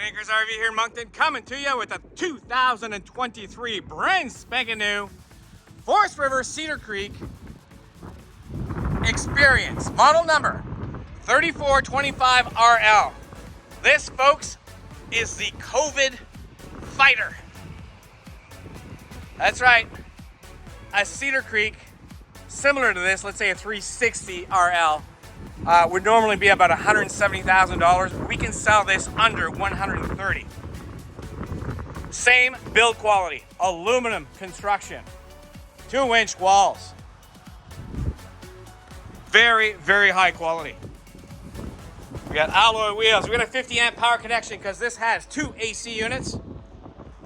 Acres RV here in Moncton, coming to you with a 2023 brand spanking new Forest River Cedar Creek Experience, model number 3425RL. This, folks, is the COVID fighter. That's right, a Cedar Creek similar to this, let's say a 360RL, would normally be about $170,000. We can sell this under $130,000. Same build quality, aluminum construction, 2-inch walls. Very, very high quality. We got alloy wheels. We got a 50 amp power connection because this has 2 AC units.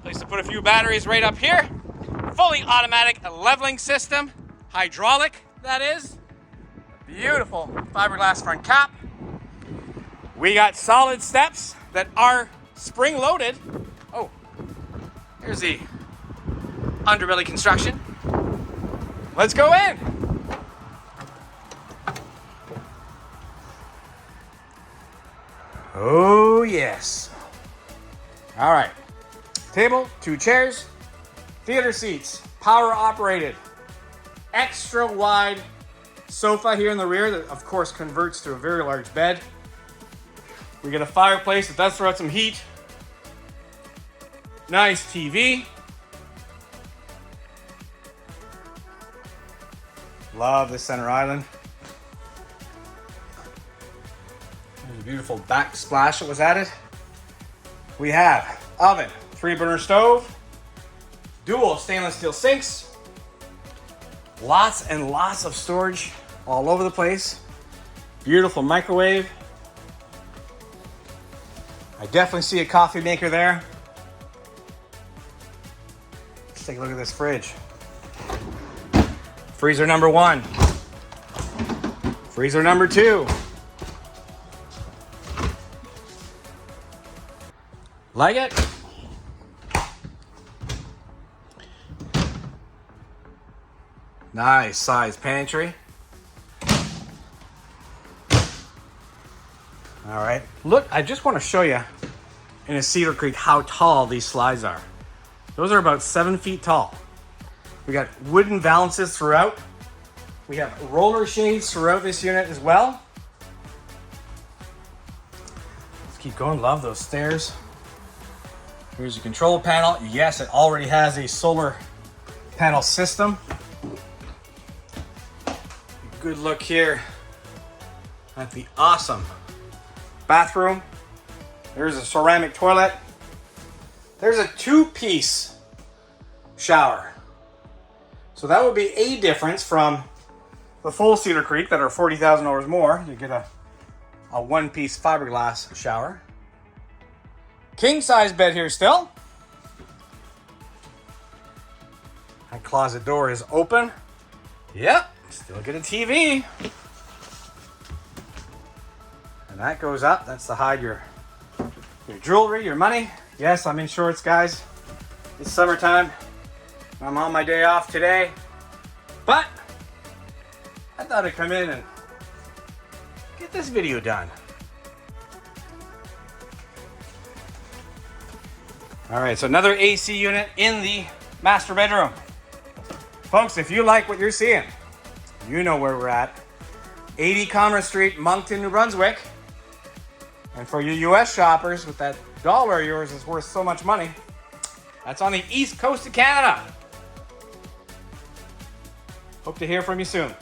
Place to put a few batteries right up here. Fully automatic leveling system, hydraulic that is. Beautiful fiberglass front cap. We got solid steps that are spring loaded. Oh, here's the underbelly construction. Let's go in. Oh yes. All right, table, 2 chairs, theater seats, power operated, extra wide sofa here in the rear that of course converts to a very large bed. We got a fireplace that does throw out some heat. Nice TV. Love the center island. There's a beautiful backsplash that was added. We have oven, 3-burner stove, dual stainless steel sinks, lots and lots of storage all over the place. Beautiful microwave. I definitely see a coffee maker there. Let's take a look at this fridge. Freezer number 1. Freezer number 2. Like it? Nice size pantry. All right, look, I just want to show you in a Cedar Creek how tall these slides are. Those are about 7 feet tall. We got wooden valances throughout. We have roller shades throughout this unit as well. Let's keep going, love those stairs. Here's your control panel. Yes, it already has a solar panel system. Good look here at the awesome bathroom. There's a ceramic toilet. There's a 2-piece shower. So that would be a difference from the full Cedar Creek that are $40,000 more. You get a 1-piece fiberglass shower. King size bed here still. That closet door is open. Yep. Still get a TV. And that goes up. That's to hide your jewelry, your money. Yes, I'm in shorts, guys. It's summertime. I'm on my day off today. But I thought I'd come in and get this video done. All right, so another AC unit in the master bedroom. Folks, if you like what you're seeing, you know where we're at. 80 Commerce Street, Moncton, New Brunswick. And for you US shoppers, with that dollar of yours is worth so much money, that's on the east coast of Canada. Hope to hear from you soon.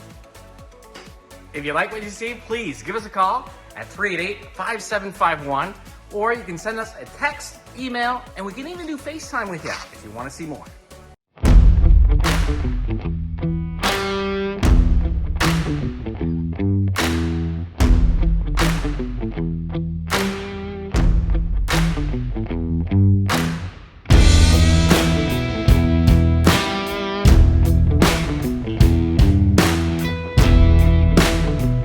If you like what you see, please give us a call at 388-5751, or you can send us a text, email, and we can even do FaceTime with you if you want to see more.